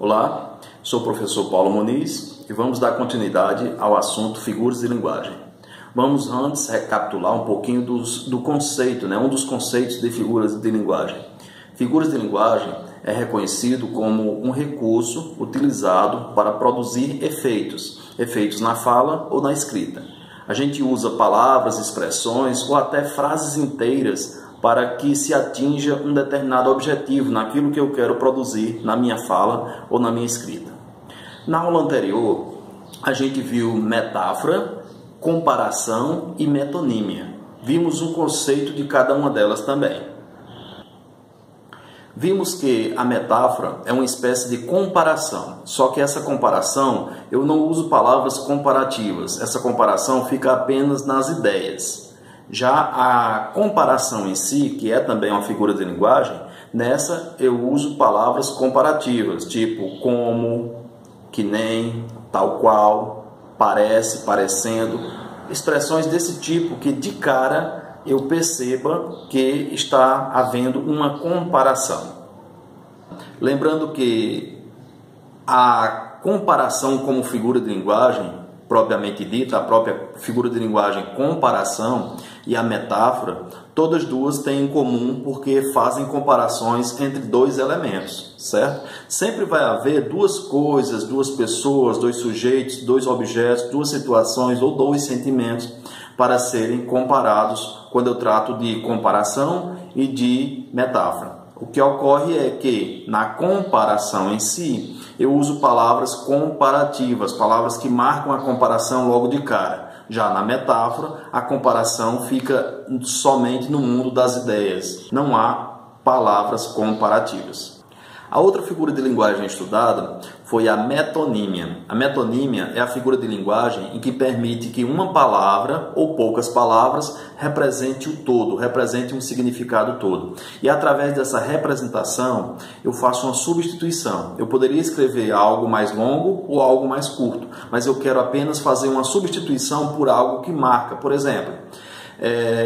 Olá, sou o professor Paulo Muniz e vamos dar continuidade ao assunto figuras de linguagem. Vamos antes recapitular um pouquinho do conceito, um dos conceitos de figuras de linguagem. Figuras de linguagem é reconhecido como um recurso utilizado para produzir efeitos na fala ou na escrita. A gente usa palavras, expressões ou até frases inteiras para que se atinja um determinado objetivo naquilo que eu quero produzir na minha fala ou na minha escrita. Na aula anterior, a gente viu metáfora, comparação e metonímia. Vimos um conceito de cada uma delas também. Vimos que a metáfora é uma espécie de comparação, só que essa comparação, eu não uso palavras comparativas, essa comparação fica apenas nas ideias. Já a comparação em si, que é também uma figura de linguagem, nessa eu uso palavras comparativas, tipo como, que nem, tal qual, parece, parecendo, expressões desse tipo que de cara eu perceba que está havendo uma comparação. Lembrando que a comparação como figura de linguagem, propriamente dita, a própria figura de linguagem comparação e a metáfora, todas duas têm em comum porque fazem comparações entre dois elementos, certo? Sempre vai haver duas coisas, duas pessoas, dois sujeitos, dois objetos, duas situações ou dois sentimentos para serem comparados quando eu trato de comparação e de metáfora. O que ocorre é que, na comparação em si, eu uso palavras comparativas, palavras que marcam a comparação logo de cara. Já na metáfora, a comparação fica somente no mundo das ideias. Não há palavras comparativas. A outra figura de linguagem estudada foi a metonímia. A metonímia é a figura de linguagem em que permite que uma palavra ou poucas palavras represente o todo, represente um significado todo. E através dessa representação, eu faço uma substituição. Eu poderia escrever algo mais longo ou algo mais curto, mas eu quero apenas fazer uma substituição por algo que marca. Por exemplo,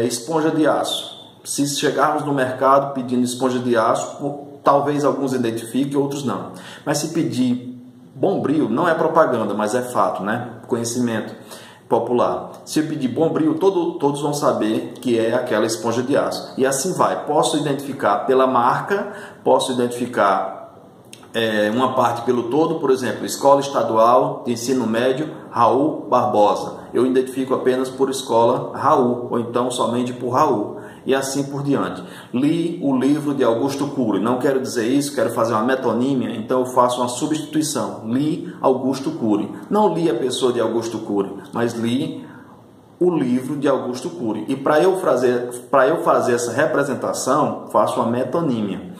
esponja de aço. Se chegarmos no mercado pedindo esponja de aço, talvez alguns identifiquem, outros não. Mas se pedir Bombril, não é propaganda, mas é fato, Conhecimento popular. Se eu pedir Bombril, todos vão saber que é aquela esponja de aço. E assim vai. Posso identificar pela marca, posso identificar uma parte pelo todo, por exemplo, Escola Estadual de Ensino Médio Raul Barbosa. Eu identifico apenas por Escola Raul, ou então somente por Raul. E assim por diante. Li o livro de Augusto Cury. Não quero dizer isso, quero fazer uma metonímia, então eu faço uma substituição. Li Augusto Cury. Não li a pessoa de Augusto Cury, mas li o livro de Augusto Cury. E para eu fazer essa representação, faço uma metonímia.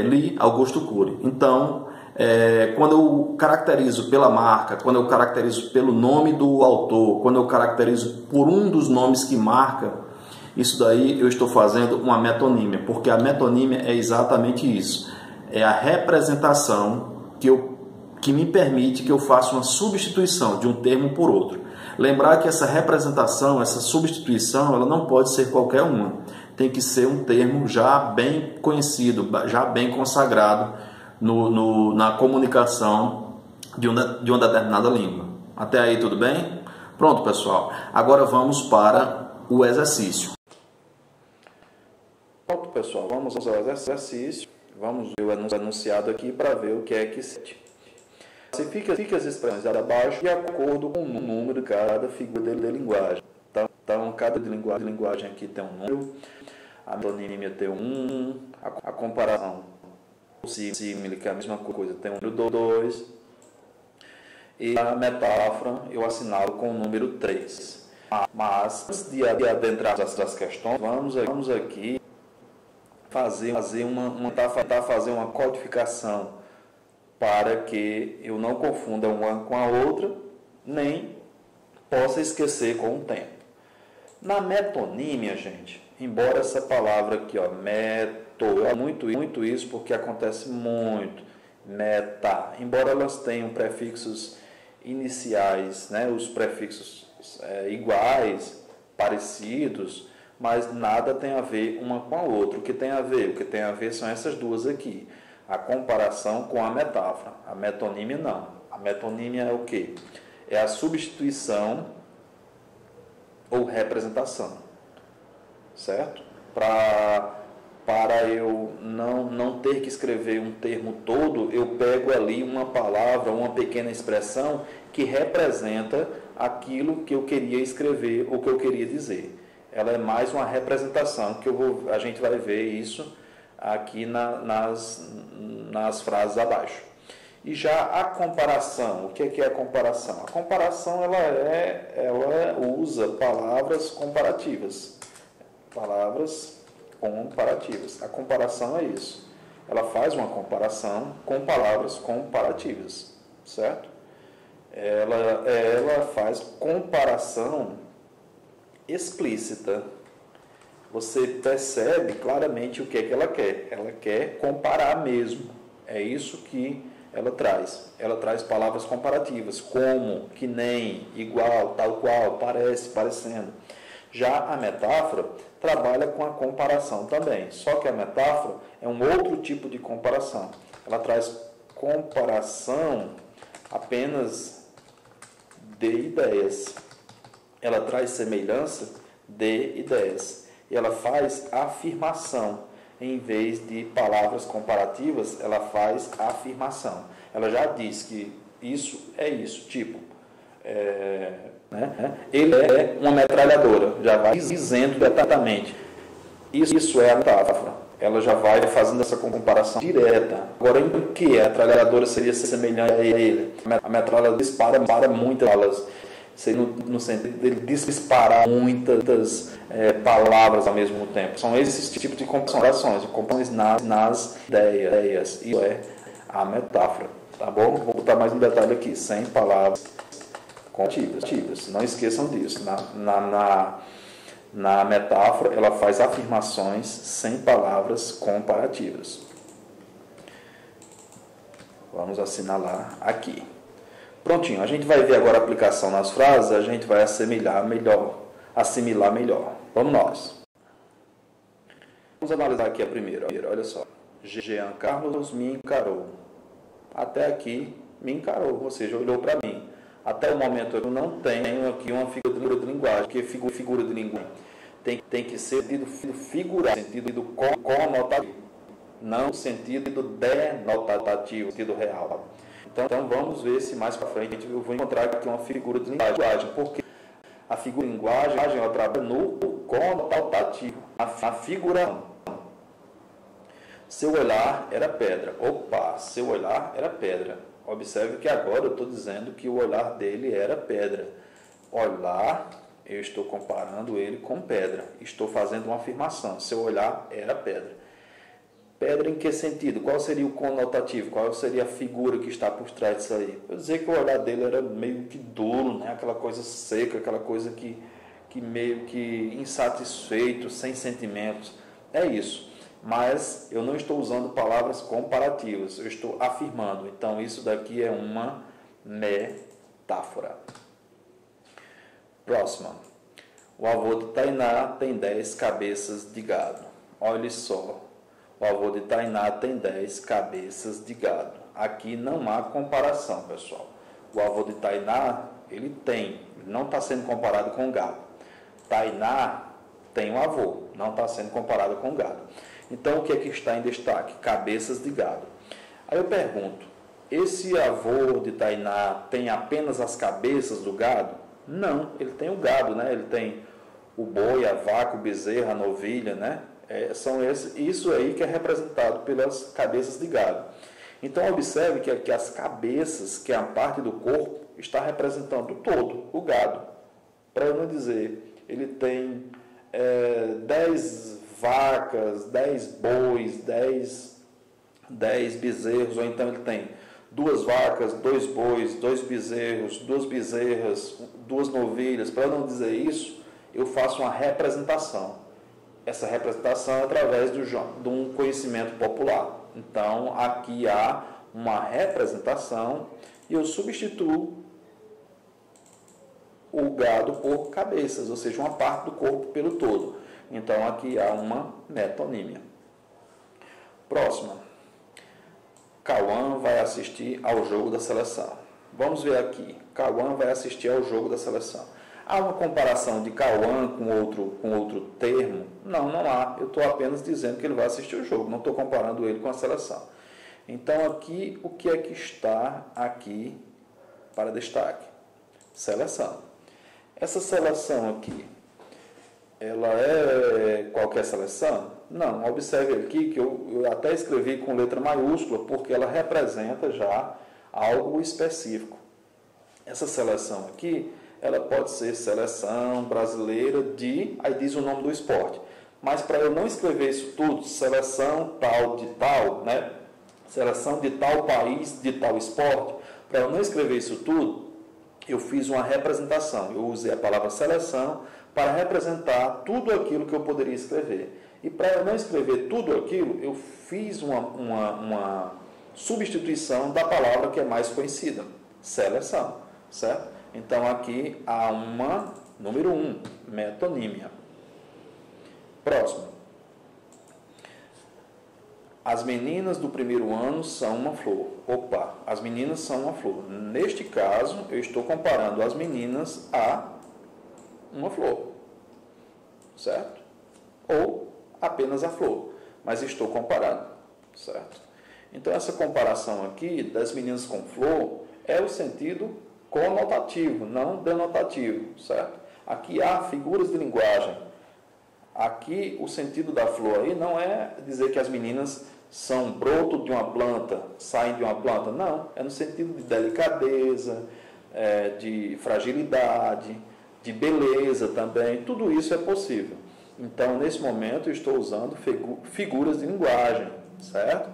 Li Augusto Cury. Então, quando eu caracterizo pela marca, quando eu caracterizo pelo nome do autor, quando eu caracterizo por um dos nomes que marca, isso daí eu estou fazendo uma metonímia, porque a metonímia é exatamente isso. É a representação que me permite que eu faça uma substituição de um termo por outro. Lembrar que essa representação, essa substituição, ela não pode ser qualquer uma. Tem que ser um termo já bem conhecido, já bem consagrado na comunicação de uma determinada língua. Até aí tudo bem? Pronto, pessoal. Agora vamos para o exercício. Pronto, pessoal, vamos ao exercício. Vamos ver o enunciado aqui para ver o que é que se classifica as expressões abaixo de acordo com o número de cada figura de linguagem. Então cada linguagem aqui tem um número, a metonímia tem um, a comparação símile, que é a mesma coisa, tem um número 2, e a metáfora eu assinalo com o número 3. Mas antes de adentrar essas questões, vamos aqui tentar fazer uma codificação para que eu não confunda uma com a outra, nem possa esquecer com o tempo. Na metonímia, gente, embora essa palavra aqui, eu muito isso porque acontece muito, embora elas tenham prefixos iniciais, os prefixos iguais, parecidos, mas nada tem a ver uma com a outra. O que tem a ver? O que tem a ver são essas duas aqui. a comparação com a metáfora. A metonímia não. A metonímia é o quê? É a substituição ou representação, certo? Para eu não ter que escrever um termo todo, eu pego ali uma palavra, uma pequena expressão que representa aquilo que eu queria escrever ou que eu queria dizer. Ela é mais uma representação, que a gente vai ver isso aqui nas frases abaixo. E já a comparação, o que é a comparação? A comparação ela usa palavras comparativas. Palavras comparativas. A comparação é isso. Ela faz uma comparação com palavras comparativas, certo? Ela faz comparação explícita. Você percebe claramente o que é que ela quer. Ela quer comparar mesmo. É isso que ela traz. Ela traz palavras comparativas, como, que nem, igual, tal qual, parece, parecendo. Já a metáfora trabalha com a comparação também. Só que a metáfora é um outro tipo de comparação. Ela traz comparação apenas de ideias. Ela traz semelhança de ideias. E ela faz afirmação. Em vez de palavras comparativas, ela faz afirmação. Ela já diz que isso é isso, tipo, ele é uma metralhadora, já vai dizendo detalhadamente. Isso é a metáfora. Ela já vai fazendo essa comparação direta. Agora, em que a metralhadora seria semelhante a ele? A metralhadora dispara muitas balas. No sentido de disparar muitas palavras ao mesmo tempo. São esses tipos de comparações nas ideias. Isso é a metáfora. Tá bom? Vou botar mais um detalhe aqui, sem palavras comparativas. Não esqueçam disso. Na metáfora, ela faz afirmações sem palavras comparativas. Vamos assinalar aqui. Prontinho, a gente vai ver agora a aplicação nas frases, a gente vai assimilar melhor. Vamos nós. Vamos analisar aqui a primeira. Olha só. Jean Carlos me encarou. Até aqui, me encarou, ou seja, olhou para mim. Até o momento eu não tenho aqui uma figura de linguagem, porque figura de linguagem tem que ser sentido figurado, sentido conotativo, não sentido denotativo, sentido real. Então vamos ver se mais para frente eu vou encontrar aqui uma figura de linguagem, porque a figura de linguagem ela trabalha no conotativo, a figuração. Seu olhar era pedra. Opa, seu olhar era pedra. Observe que agora eu estou dizendo que o olhar dele era pedra. Olhar, eu estou comparando ele com pedra. Estou fazendo uma afirmação. Seu olhar era pedra. Pedra em que sentido? Qual seria o conotativo? Qual seria a figura que está por trás disso aí? Eu dizer que o olhar dele era meio que duro, né? Aquela coisa seca, aquela coisa que meio que insatisfeito, sem sentimentos. É isso. Mas eu não estou usando palavras comparativas, eu estou afirmando. Então, isso daqui é uma metáfora. Próxima. O avô de Tainá tem 10 cabeças de gado. Olha só. O avô de Tainá tem 10 cabeças de gado. Aqui não há comparação, pessoal. O avô de Tainá, ele não está sendo comparado com o gado. Tainá tem um avô, não está sendo comparado com o gado. Então, o que é que está em destaque? Cabeças de gado. Aí eu pergunto, esse avô de Tainá tem apenas as cabeças do gado? Não, ele tem o gado, né? Ele tem o boi, a vaca, o bezerro, a novilha, né? Isso aí que é representado pelas cabeças de gado. Então, observe que aqui as cabeças, que é a parte do corpo, está representando todo o gado. Para eu não dizer, ele tem 10 vacas, 10 bois, 10 bezerros, ou então ele tem 2 vacas, 2 bois, 2 bezerros, 2 bezerras, 2 novilhas. Para não dizer isso, eu faço uma representação. Essa representação é através de um conhecimento popular. Então, aqui há uma representação e eu substituo o gado por cabeças, ou seja, uma parte do corpo pelo todo. Então, aqui há uma metonímia. Próxima. Cauã vai assistir ao jogo da seleção. Vamos ver aqui. Cauã vai assistir ao jogo da seleção. Há uma comparação de Cauã com outro termo? Não, não há. Eu estou apenas dizendo que ele vai assistir o jogo. Não estou comparando ele com a seleção. Então, aqui, o que é que está aqui para destaque? Seleção. Essa seleção aqui, ela é qualquer seleção? Não. Observe aqui que eu até escrevi com letra maiúscula, porque ela representa já algo específico. Essa seleção aqui, ela pode ser seleção brasileira de... Aí diz o nome do esporte. Mas para eu não escrever isso tudo, seleção tal de tal, né? Seleção de tal país, de tal esporte, para eu não escrever isso tudo, eu fiz uma representação. Eu usei a palavra seleção para representar tudo aquilo que eu poderia escrever. E para eu não escrever tudo aquilo, eu fiz uma substituição da palavra que é mais conhecida, seleção, certo? Então aqui há uma, número 1, metonímia. Próximo. As meninas do primeiro ano são uma flor. Opa, as meninas são uma flor. Neste caso, eu estou comparando as meninas a uma flor, certo? Ou apenas a flor, mas estou comparando, certo? Então, essa comparação aqui das meninas com flor é o sentido conotativo, não denotativo, certo? Aqui há figuras de linguagem. Aqui o sentido da flor aí não é dizer que as meninas são broto de uma planta, saem de uma planta, não. É no sentido de delicadeza, de fragilidade, de beleza também. Tudo isso é possível. Então, nesse momento, eu estou usando figuras de linguagem, certo?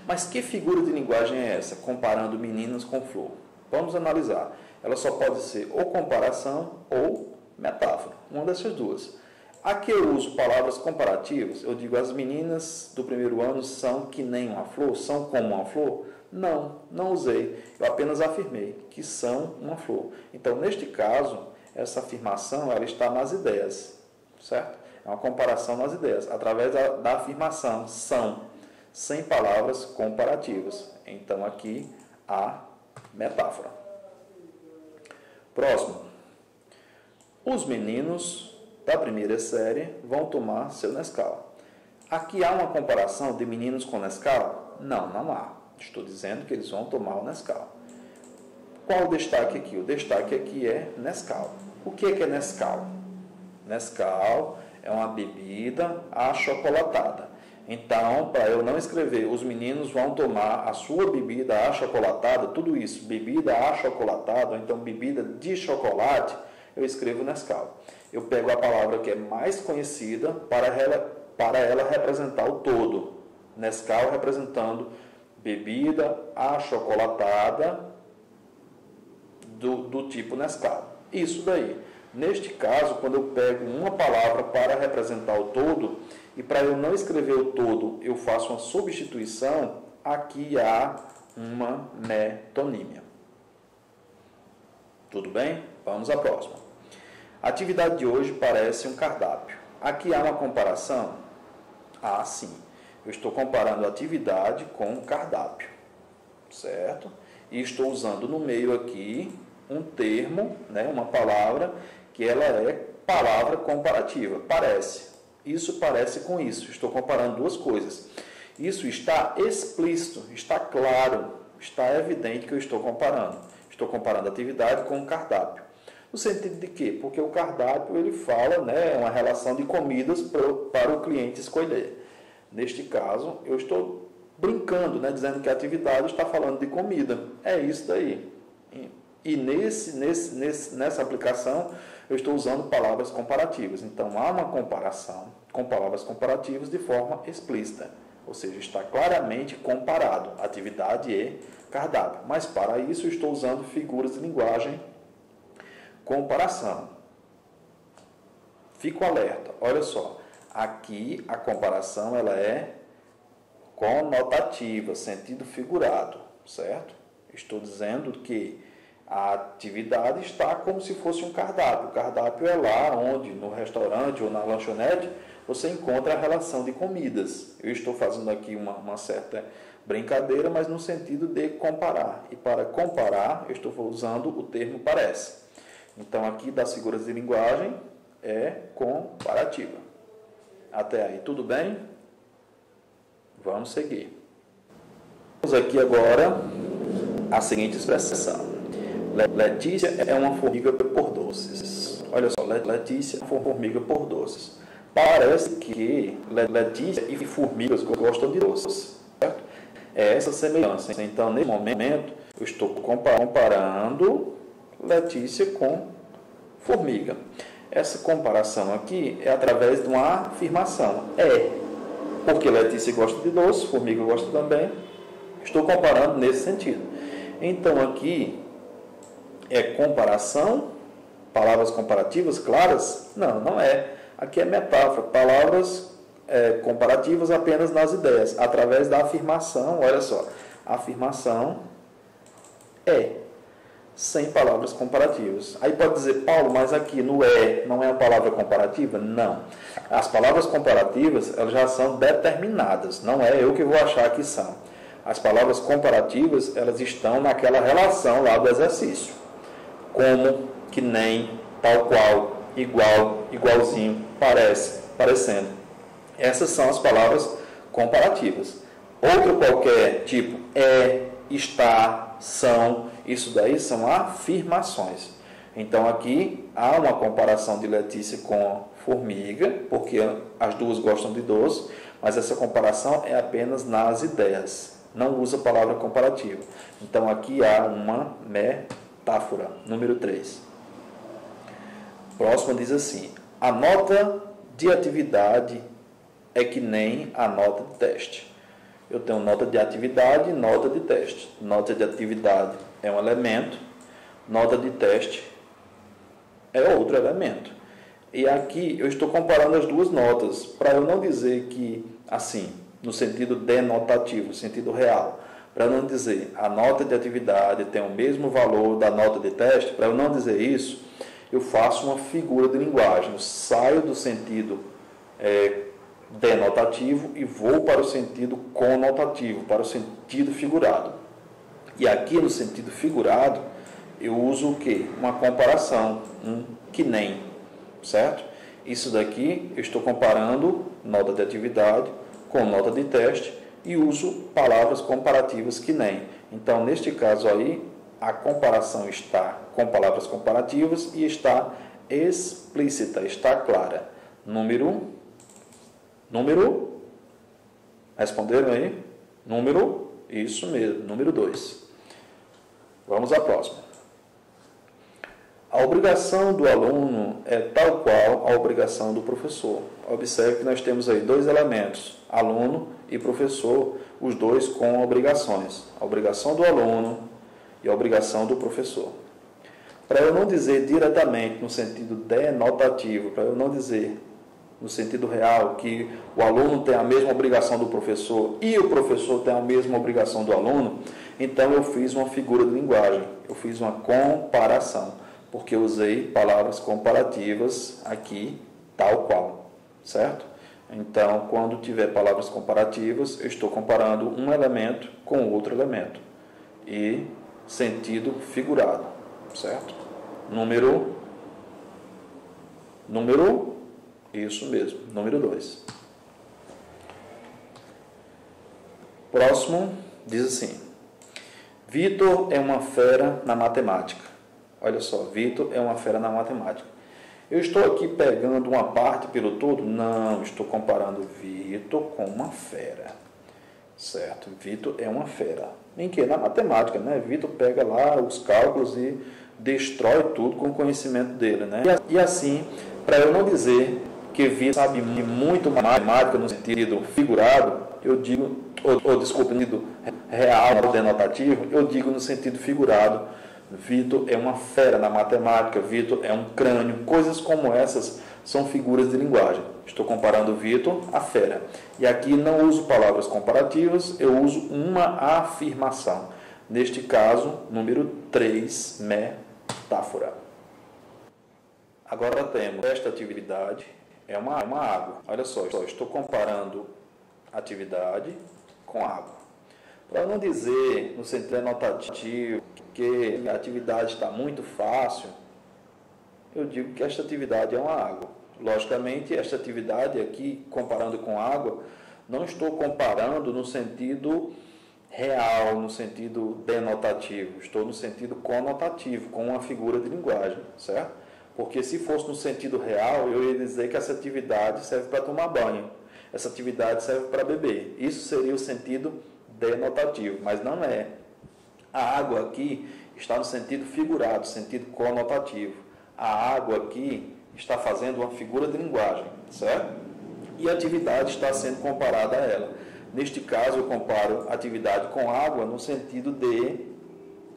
Mas que figura de linguagem é essa, comparando meninas com flor? Vamos analisar. Ela só pode ser ou comparação ou metáfora, uma dessas duas. Aqui eu uso palavras comparativas. Eu digo, as meninas do primeiro ano são que nem uma flor, são como uma flor? Não, não usei. Eu apenas afirmei que são uma flor. Então, neste caso, essa afirmação ela está nas ideias, certo? É uma comparação nas ideias, através da afirmação são, sem palavras comparativas. Então, aqui há metáfora. Próximo. Os meninos da primeira série vão tomar seu Nescau. Aqui há uma comparação de meninos com Nescau? Não, não há. Estou dizendo que eles vão tomar o Nescau. Qual o destaque aqui? O destaque aqui é Nescau. O que é Nescau? Nescau é uma bebida achocolatada. Então, para eu não escrever os meninos vão tomar a sua bebida achocolatada, tudo isso, bebida achocolatada, ou então bebida de chocolate, eu escrevo Nescau. Eu pego a palavra que é mais conhecida para ela representar o todo. Nescau representando bebida achocolatada do tipo Nescau. Isso daí. Neste caso, quando eu pego uma palavra para representar o todo, e para eu não escrever o todo, eu faço uma substituição, aqui há uma metonímia. Tudo bem? Vamos à próxima. A atividade de hoje parece um cardápio. Aqui há uma comparação? Ah, sim. Eu estou comparando a atividade com um cardápio, certo? E estou usando no meio aqui um termo, né, uma palavra, que ela é palavra comparativa. Parece. Isso parece com isso. Estou comparando duas coisas. Isso está explícito, está claro, está evidente que eu estou comparando. Estou comparando a atividade com um cardápio. No sentido de quê? Porque o cardápio ele fala, né, uma relação de comidas para o cliente escolher. Neste caso, eu estou brincando, né, dizendo que a atividade está falando de comida. É isso daí. E nessa aplicação, eu estou usando palavras comparativas. Então, há uma comparação com palavras comparativas de forma explícita. Ou seja, está claramente comparado atividade e cardápio. Mas, para isso, eu estou usando figuras de linguagem comparação. Fico alerta. Olha só. Aqui, a comparação ela é conotativa, sentido figurado. Certo? Estou dizendo que a atividade está como se fosse um cardápio. O cardápio é lá onde, no restaurante ou na lanchonete, você encontra a relação de comidas. Eu estou fazendo aqui uma certa brincadeira, mas no sentido de comparar. E para comparar, eu estou usando o termo parece. Então, aqui das figuras de linguagem é comparativa. Até aí, tudo bem? Vamos seguir. Vamos aqui agora a seguinte expressão. Letícia é uma formiga por doces. Olha só, Letícia é uma formiga por doces. Parece que Letícia e formigas gostam de doces, certo? É essa semelhança. Então, nesse momento, eu estou comparando Letícia com formiga. Essa comparação aqui é através de uma afirmação. Porque Letícia gosta de doce, formiga gosta também. Estou comparando nesse sentido. Então, aqui é comparação, palavras comparativas claras? Não, não é. Aqui é metáfora, palavras comparativas apenas nas ideias, através da afirmação. Olha só, a afirmação sem palavras comparativas. Aí pode dizer, Paulo, mas aqui no não é uma palavra comparativa? Não. As palavras comparativas, elas já são determinadas, não é eu que vou achar que são. As palavras comparativas, elas estão naquela relação lá do exercício. Como, que nem, tal qual, igual, igualzinho, parece, parecendo. Essas são as palavras comparativas. Outro qualquer tipo está, são, isso daí são afirmações. Então aqui há uma comparação de Letícia com formiga, porque as duas gostam de doce, mas essa comparação é apenas nas ideias, não usa a palavra comparativa. Então aqui há uma metáfora. Número 3. Próximo diz assim: a nota de atividade é que nem a nota de teste. Eu tenho nota de atividade e nota de teste. Nota de atividade é um elemento, nota de teste é outro elemento. E aqui eu estou comparando as duas notas, para eu não dizer que, assim, no sentido denotativo, sentido real, para eu não dizer a nota de atividade tem o mesmo valor da nota de teste, para eu não dizer isso, eu faço uma figura de linguagem. Eu saio do sentido denotativo e vou para o sentido conotativo, para o sentido figurado. E aqui no sentido figurado, eu uso o quê? Uma comparação, um que nem, certo? Isso daqui eu estou comparando nota de atividade com nota de teste e uso palavras comparativas que nem. Então, neste caso aí, a comparação está com palavras comparativas e está explícita, está clara. Número, responderam aí? Número, isso mesmo, número 2. Vamos à próxima. A obrigação do aluno é tal qual a obrigação do professor. Observe que nós temos aí dois elementos, aluno e professor, os dois com obrigações. A obrigação do aluno e a obrigação do professor. Para eu não dizer diretamente no sentido denotativo, para eu não dizer no sentido real que o aluno tem a mesma obrigação do professor e o professor tem a mesma obrigação do aluno, então eu fiz uma figura de linguagem, eu fiz uma comparação, porque eu usei palavras comparativas aqui, tal qual, certo? Então, quando tiver palavras comparativas, eu estou comparando um elemento com outro elemento. E sentido figurado, certo? Número, isso mesmo, número 2. Próximo, diz assim: Vitor é uma fera na matemática. Olha só, Vitor é uma fera na matemática. Eu estou aqui pegando uma parte pelo todo? Não, estou comparando Vitor com uma fera. Certo, Vitor é uma fera. Em que? Na matemática, né? Vitor pega lá os cálculos e destrói tudo com o conhecimento dele, né? E assim, para eu não dizer que Vitor sabe muito matemática no sentido figurado, eu digo, desculpa, no sentido real, denotativo, eu digo no sentido figurado, Vitor é uma fera na matemática, Vitor é um crânio, coisas como essas são figuras de linguagem. Estou comparando Vitor à fera. E aqui não uso palavras comparativas, eu uso uma afirmação. Neste caso, número 3, metáfora. Agora temos esta atividade, é uma água. Olha só, estou comparando atividade com água. Para não dizer, no sentido denotativo, que a atividade está muito fácil, eu digo que esta atividade é uma água. Logicamente, esta atividade aqui, comparando com água, não estou comparando no sentido real, no sentido denotativo, estou no sentido conotativo, com uma figura de linguagem, certo? Porque se fosse no sentido real, eu ia dizer que essa atividade serve para tomar banho, essa atividade serve para beber. Isso seria o sentido denotativo, mas não é. A água aqui está no sentido figurado, sentido conotativo. A água aqui está fazendo uma figura de linguagem, certo? E a atividade está sendo comparada a ela. Neste caso, eu comparo atividade com água no sentido de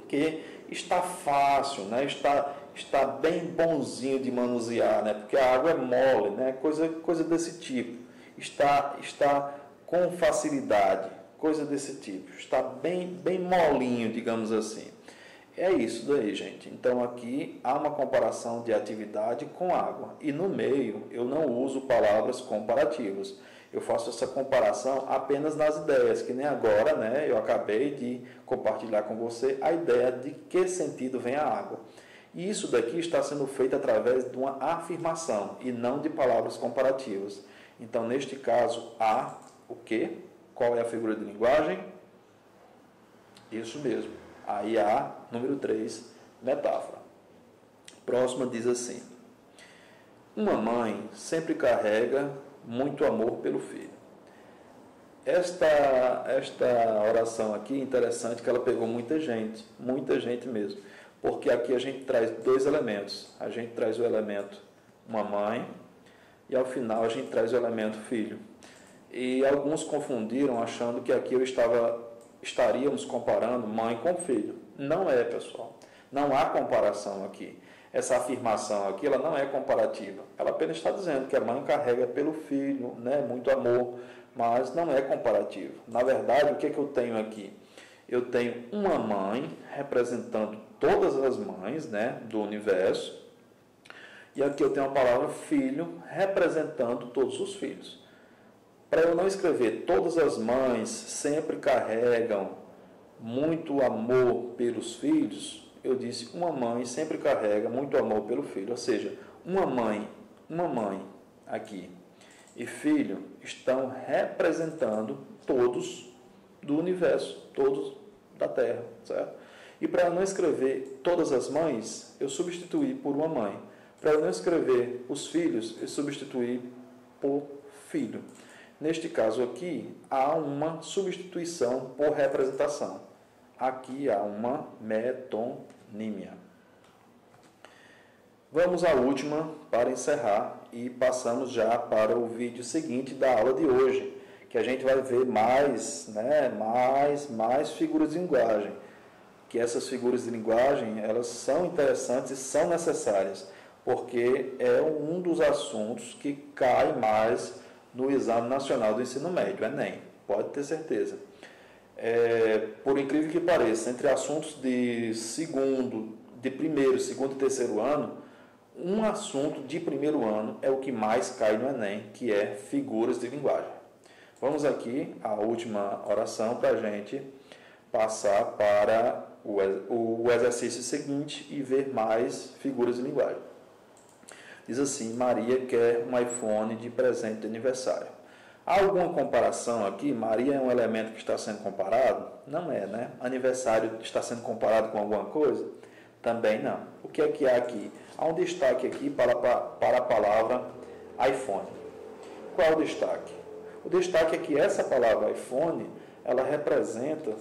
que está fácil, né? Está bem bonzinho de manusear, né? Porque a água é mole, né? Coisa desse tipo. Está com facilidade, coisa desse tipo. Está bem molinho, digamos assim. É isso daí, gente. Então aqui há uma comparação de atividade com água. E no meio eu não uso palavras comparativas. Eu faço essa comparação apenas nas ideias, que nem agora, né? Eu acabei de compartilhar com você a ideia de que sentido vem a água. E isso daqui está sendo feito através de uma afirmação e não de palavras comparativas. Então, neste caso, há o quê? Qual é a figura de linguagem? Isso mesmo. Aí há, número 3, metáfora. Próxima diz assim: uma mãe sempre carrega muito amor pelo filho. Esta oração aqui é interessante, que ela pegou muita gente mesmo, porque aqui a gente traz dois elementos. A gente traz o elemento uma mãe e ao final a gente traz o elemento filho. E alguns confundiram achando que aqui estaríamos comparando mãe com filho. Não é, pessoal. Não há comparação aqui. Essa afirmação aqui, ela não é comparativa. Ela apenas está dizendo que a mãe carrega pelo filho, né, muito amor, mas não é comparativo. Na verdade, o que é que eu tenho aqui? Eu tenho uma mãe representando todas as mães, né, do universo, e aqui eu tenho a palavra filho representando todos os filhos. Para eu não escrever todas as mães sempre carregam muito amor pelos filhos, eu disse uma mãe sempre carrega muito amor pelo filho. Ou seja, uma mãe aqui e filho estão representando todos do universo, todos da Terra, certo? E para eu não escrever todas as mães, eu substituí por uma mãe. Para eu não escrever os filhos, eu substituí por filho. Neste caso aqui, há uma substituição por representação. Aqui há uma metonímia. Vamos à última para encerrar e passamos já para o vídeo seguinte da aula de hoje, que a gente vai ver mais figuras de linguagem. Que essas figuras de linguagem, elas são interessantes e são necessárias, porque é um dos assuntos que cai mais no Exame Nacional do Ensino Médio, Enem, pode ter certeza. Por incrível que pareça, entre assuntos de primeiro, segundo e terceiro ano, um assunto de primeiro ano é o que mais cai no Enem, que é figuras de linguagem. Vamos aqui à última oração para a gente passar para o exercício seguinte e ver mais figuras de linguagem. Diz assim: Maria quer um iPhone de presente de aniversário. Há alguma comparação aqui? Maria é um elemento que está sendo comparado? Não é, né? Aniversário está sendo comparado com alguma coisa? Também não. O que é que há aqui? Há um destaque aqui para a palavra iPhone. Qual é o destaque? O destaque é que essa palavra iPhone, ela representa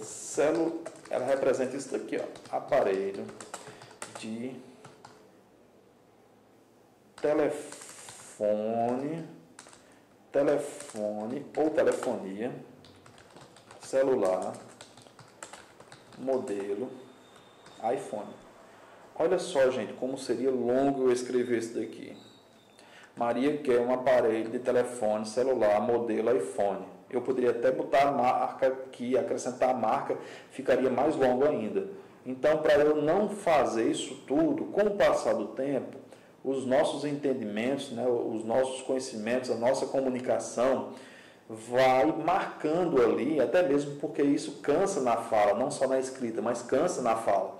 isso daqui, ó, aparelho de telefone ou telefonia celular modelo iPhone. Olha só, gente, como seria longo eu escrever isso daqui. Maria quer um aparelho de telefone celular modelo iPhone. Eu poderia até botar a marca aqui, acrescentar a marca, ficaria mais longo ainda. Então, para eu não fazer isso tudo, com o passar do tempo, os nossos entendimentos, né, os nossos conhecimentos, a nossa comunicação vai marcando ali, até mesmo porque isso cansa na fala, não só na escrita, mas cansa na fala.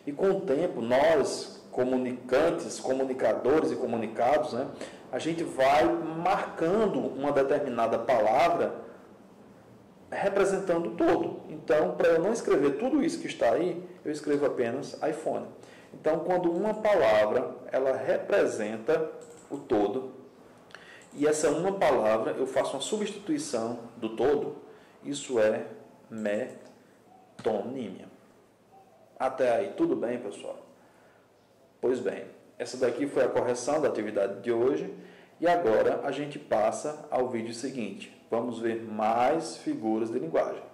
E com o tempo, nós, comunicantes, comunicadores e comunicados, né, a gente vai marcando uma determinada palavra representando o todo. Então, para eu não escrever tudo isso que está aí, eu escrevo apenas iPhone. Então, quando uma palavra ela representa o todo, e essa uma palavra eu faço uma substituição do todo, isso é metonímia. Até aí, tudo bem, pessoal? Pois bem, essa daqui foi a correção da atividade de hoje. E agora a gente passa ao vídeo seguinte. Vamos ver mais figuras de linguagem.